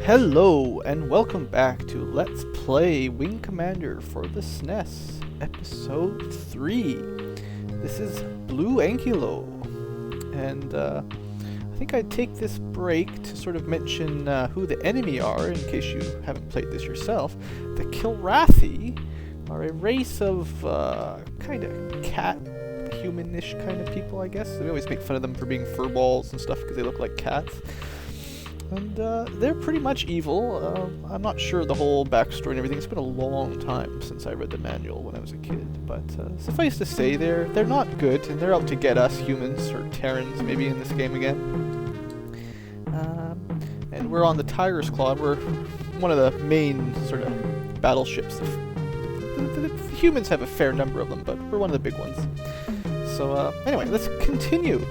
Hello, and welcome back to Let's Play Wing Commander for the SNES, Episode 3. This is Blue Ankylo, and I think I'd take this break to sort of mention who the enemy are, in case you haven't played this yourself. The Kilrathi are a race of kind of cat, humanish kind of people, I guess. We always make fun of them for being furballs and stuff because they look like cats. And they're pretty much evil. I'm not sure the whole backstory and everything. It's been a long time since I read the manual when I was a kid. But suffice to say, they're not good, and they're out to get us humans, or Terrans maybe, in this game again. And we're on the Tiger's Claw. We're one of the main sort of battleships. The humans have a fair number of them, but we're one of the big ones. So anyway, let's continue.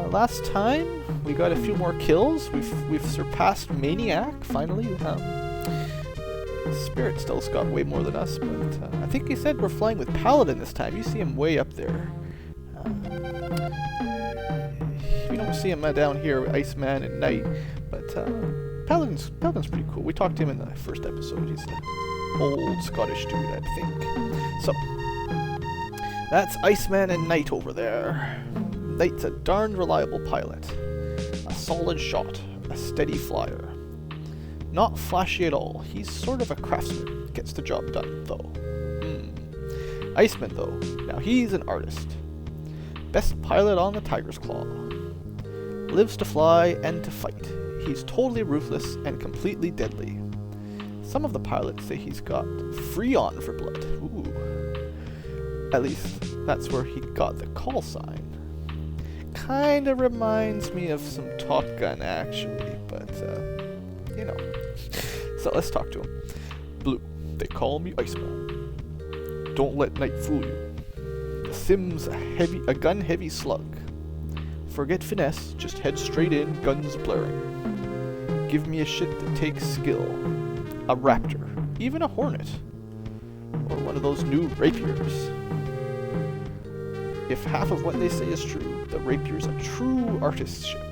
Last time we got a few more kills. We've surpassed Maniac finally. Spirit still's got way more than us, but I think he said we're flying with Paladin this time. You see him way up there. We don't see him down here with Iceman and Knight, but Paladin's pretty cool. We talked to him in the first episode. He's an old Scottish dude, I think. So that's Iceman and Knight over there. Knight's a darn reliable pilot. A solid shot. A steady flyer. Not flashy at all. He's sort of a craftsman. Gets the job done, though. Iceman, though. Now he's an artist. Best pilot on the Tiger's Claw. Lives to fly and to fight. He's totally ruthless and completely deadly. Some of the pilots say he's got Freon for blood. Ooh. At least, that's where he got the call sign. Kinda reminds me of some Top Gun, actually, but, you know. So let's talk to him. Blue, they call me Iceman. Don't let Knight fool you. The sim's a gun-heavy slug. Forget finesse, just head straight in, guns blaring. Give me a shit that takes skill. A Raptor, even a Hornet. Or one of those new Rapiers. If half of what they say is true, the Rapier's a true artist ship.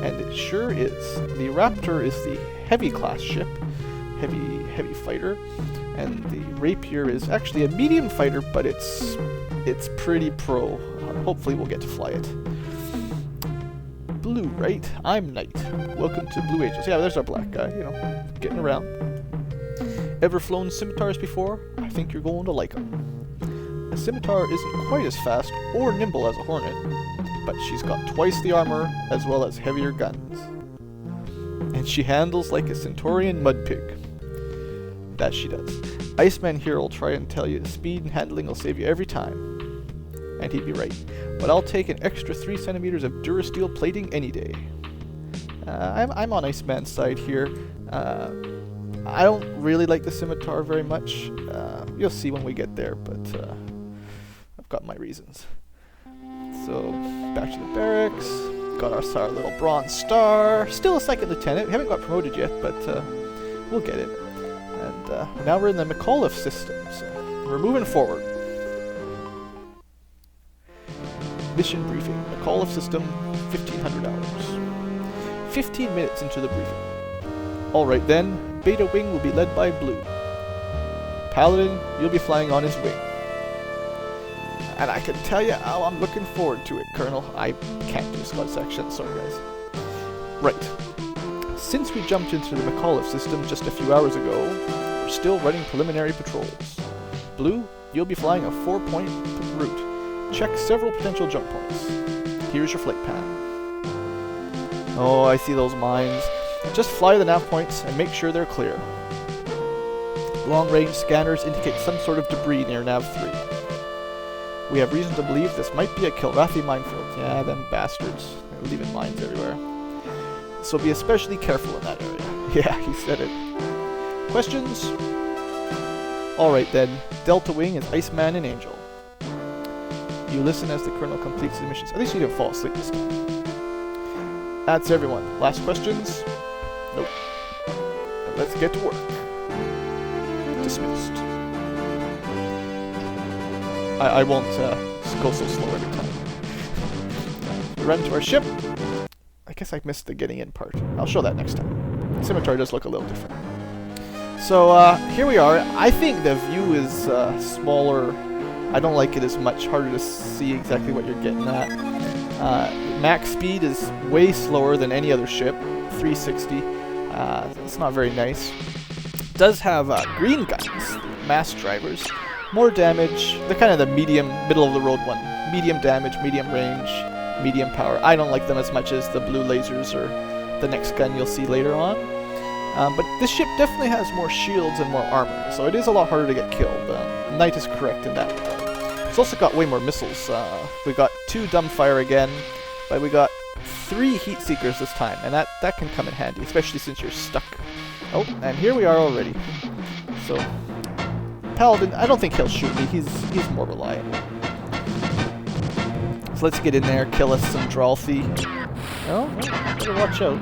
And it sure is. The Raptor is the heavy class ship, heavy fighter, and the Rapier is actually a medium fighter, but it's pretty pro. Hopefully we'll get to fly it. Blue, right? I'm Knight. Welcome to Blue Angels. Yeah, there's our black guy, you know, getting around. Ever flown scimitars before? I think you're going to like them. A scimitar isn't quite as fast or nimble as a Hornet, but she's got twice the armor as well as heavier guns. And she handles like a Centaurian mud pig. That she does. Iceman here will try and tell you speed and handling will save you every time. And he'd be right. But I'll take an extra 3 centimeters of Durasteel plating any day. I'm on Iceman's side here. I don't really like the scimitar very much. You'll see when we get there, but I've got my reasons. So, back to the barracks. Got our little bronze star. Still a second lieutenant. We haven't got promoted yet, but we'll get it. And now we're in the McAuliffe system, so we're moving forward. Mission briefing. McAuliffe system, 1500 hours. 15 minutes into the briefing. Alright then, Beta Wing will be led by Blue. Paladin, you'll be flying on his wing. And I can tell you how I'm looking forward to it, Colonel. I can't do a Scots accent, sorry guys. Right. Since we jumped into the McAuliffe system just a few hours ago, we're still running preliminary patrols. Blue, you'll be flying a 4-point route. Check several potential jump points. Here's your flight plan. Oh, I see those mines. Just fly the nav points and make sure they're clear. Long-range scanners indicate some sort of debris near nav 3. We have reason to believe this might be a Kilrathi minefield. Yeah, them bastards. They're leaving mines everywhere. So be especially careful in that area. Yeah, he said it. Questions? Alright then, Delta Wing is Iceman and Angel. You listen as the Colonel completes the missions. At least you didn't fall asleep this time. That's everyone. Last questions? Nope. Let's get to work. Dismissed. I won't go so slow every time. We run to our ship. I guess I missed the getting in part. I'll show that next time. Scimitar does look a little different. So here we are. I think the view is smaller. I don't like it as much. Harder to see exactly what you're getting at. Max speed is way slower than any other ship. 360. It's not very nice. It does have green guns, mass drivers. More damage. They're kind of the medium, middle of the road one. Medium damage, medium range, medium power. I don't like them as much as the blue lasers or the next gun you'll see later on. But this ship definitely has more shields and more armor, so it is a lot harder to get killed. Knight is correct in that regard. It's also got way more missiles. We got 2 dumbfire again, but we got 3 heat seekers this time, and that can come in handy, especially since you're stuck. Oh, and here we are already. So, Paladin, I don't think he'll shoot me. He's more reliable. So let's get in there, kill us some Dralthi. Oh, better watch out.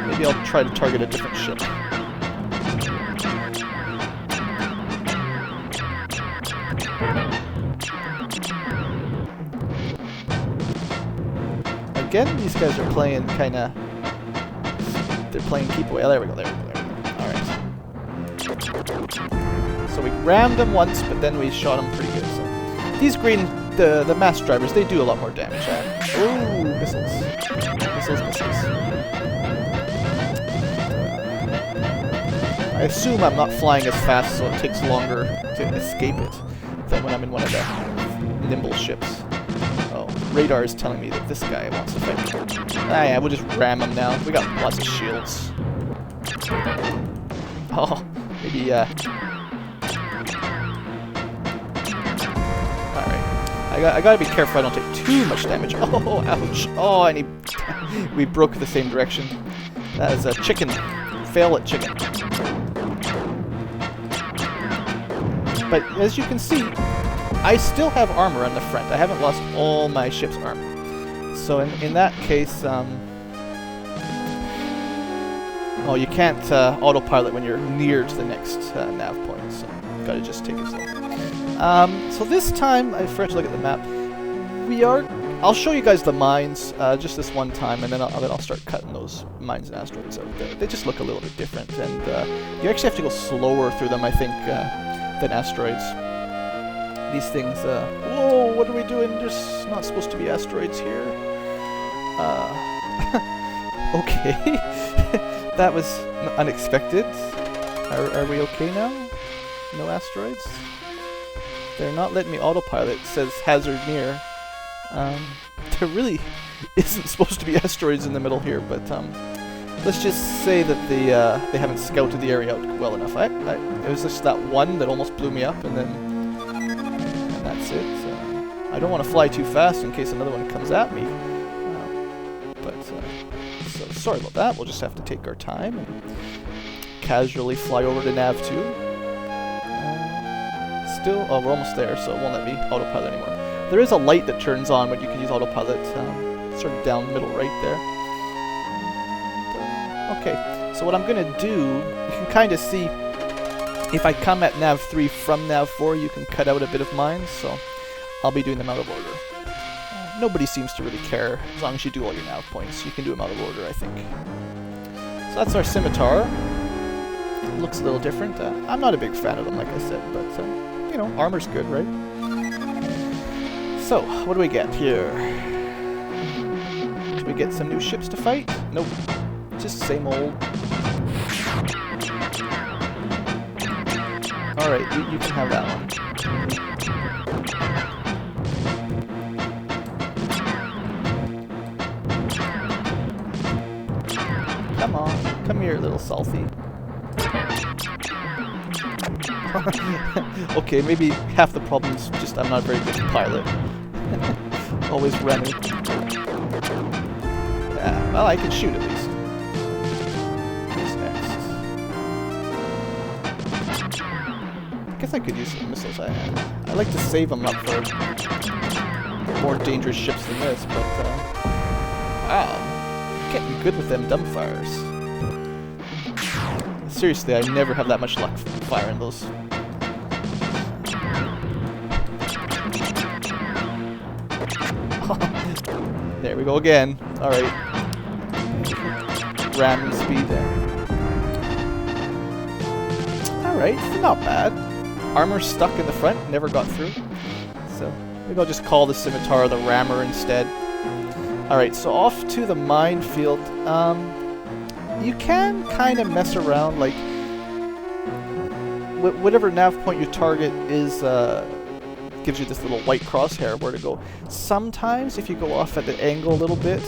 Maybe I'll try to target a different ship. Again, these guys are playing kinda... They're playing keep away. Oh, there we go, there we go, there we go. Alright. So we rammed them once, but then we shot them pretty good. So these green, the mass drivers, they do a lot more damage. Ooh, missiles. Missiles, missiles. I assume I'm not flying as fast, so it takes longer to escape it than when I'm in one of the nimble ships. Oh, radar is telling me that this guy wants to fight me. Ah yeah, we'll just ram him now. We got lots of shields. Oh, maybe, Alright. I gotta be careful I don't take too much damage. Oh, ouch. Oh, and we broke the same direction. That is a chicken. Fail at chicken. But as you can see, I still have armor on the front. I haven't lost all my ship's armor. So in that case, oh, you can't autopilot when you're near to the next nav point, so gotta just take it slow. So this time, I forgot to look at the map. I'll show you guys the mines just this one time, and then I'll start cutting those mines and asteroids out. They just look a little bit different, and you actually have to go slower through them, I think, than asteroids. These things, whoa, what are we doing? There's not supposed to be asteroids here. Okay. That was unexpected. Are we okay now? No asteroids? They're not letting me autopilot. It says hazard near. There really isn't supposed to be asteroids in the middle here, but let's just say that they haven't scouted the area out well enough. It was just that one that almost blew me up, and that's it. I don't want to fly too fast in case another one comes at me. So sorry about that. We'll just have to take our time and casually fly over to Nav 2. Oh, we're almost there, so it won't let me autopilot anymore. There is a light that turns on when you can use autopilot, sort of down middle right there. Okay, so what I'm going to do, you can kind of see, if I come at Nav 3 from Nav 4, you can cut out a bit of mine, so I'll be doing them out of order. Nobody seems to really care, as long as you do all your nav points. You can do them out of order, I think. So that's our Scimitar. It looks a little different. I'm not a big fan of them, like I said, but, you know, armor's good, right? So, what do we get here? Do we get some new ships to fight? Nope. Just same old. Alright, you can have that one. Come on, come here, little salty. Okay, maybe half the problem is just I'm not a very good pilot. Always running. Yeah, well, I can shoot at least. What's next? I guess I could use some missiles. I like to save them up for more dangerous ships than this, but wow. Getting good with them dumbfires. Seriously, I never have that much luck firing those. There we go again. Alright. ramming speed there. Alright, not bad. Armor stuck in the front, never got through. So maybe I'll just call the Scimitar the rammer instead. Alright, so off to the minefield. You can kind of mess around, like whatever nav point you target is gives you this little white crosshair where to go. Sometimes if you go off at the angle a little bit,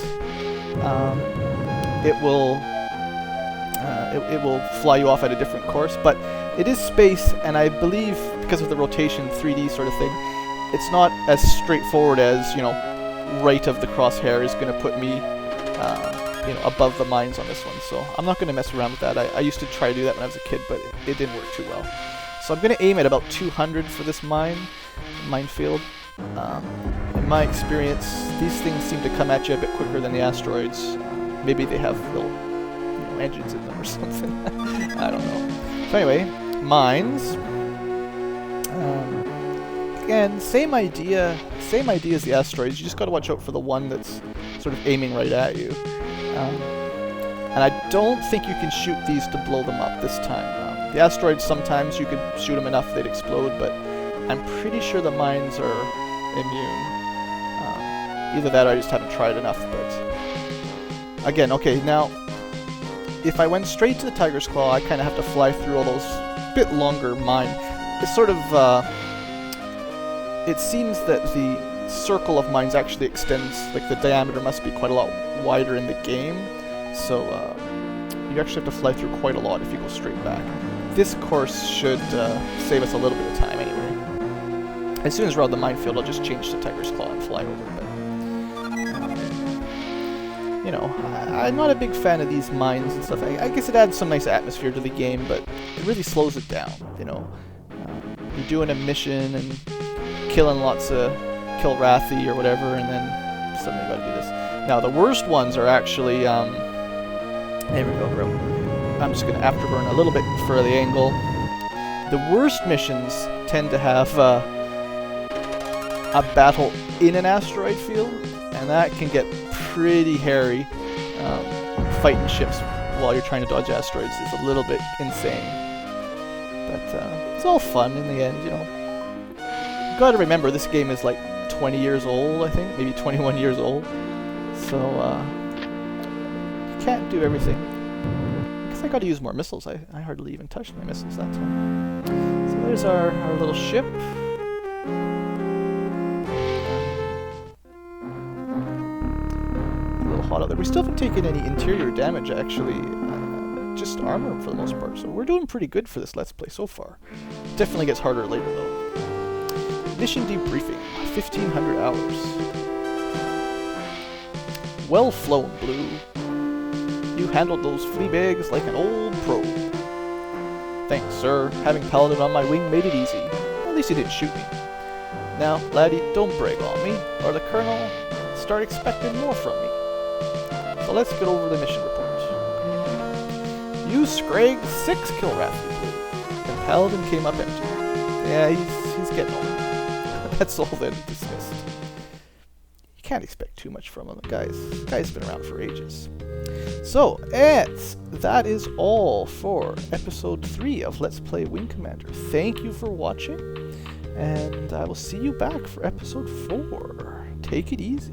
it will fly you off at a different course, but it is space, and I believe because of the rotation 3D sort of thing, it's not as straightforward as, you know, right of the crosshair is going to put me you know, above the mines on this one, so I'm not going to mess around with that. I used to try to do that when I was a kid, but it didn't work too well. So I'm going to aim at about 200 for this minefield. In my experience, these things seem to come at you a bit quicker than the asteroids. Maybe they have little, you know, engines in them or something. I don't know. So anyway, mines. Again, same idea as the asteroids. You just got to watch out for the one that's sort of aiming right at you. And I don't think you can shoot these to blow them up this time. The asteroids, sometimes you could shoot them enough they'd explode, but I'm pretty sure the mines are immune. Either that or I just haven't tried enough, but... Again, okay, now, if I went straight to the Tiger's Claw, I kind of have to fly through all those bit longer mine. It's sort of, it seems that the circle of mines actually extends, like the diameter must be quite a lot wider in the game, so you actually have to fly through quite a lot if you go straight back. This course should save us a little bit of time anyway. As soon as we're out of the minefield, I'll just change to Tiger's Claw and fly over, but... you know, I'm not a big fan of these mines and stuff. I guess it adds some nice atmosphere to the game, but it really slows it down, you know. You're doing a mission and killing lots of kill Rathy or whatever, and then suddenly you gotta do this. Now, the worst ones are actually, there we go, bro. I'm just gonna afterburn a little bit for the angle. The worst missions tend to have a battle in an asteroid field, and that can get pretty hairy. Fighting ships while you're trying to dodge asteroids is a little bit insane. But it's all fun in the end, you know. You gotta remember, this game is like 20 years old, I think, maybe 21 years old. So, you can't do everything. I guess I gotta use more missiles. I hardly even touched my missiles that time. So there's our little ship. A little hot out there. We still haven't taken any interior damage, actually. Just armor for the most part. So we're doing pretty good for this Let's Play so far. Definitely gets harder later, though. Mission debriefing. 1,500 hours. Well flown, Blue. You handled those flea bags like an old pro. Thanks, sir. Having Paladin on my wing made it easy. At least he didn't shoot me. Now, laddie, don't brag on me, or the Colonel will start expecting more from me. So let's get over the mission report. You scragged 6 kill Rathy, Blue, and Paladin came up empty. Yeah, he's getting on. That's all then dismissed. You can't expect too much from him. The guy's been around for ages. So, that is all for episode 3 of Let's Play Wing Commander. Thank you for watching, and I will see you back for episode 4. Take it easy.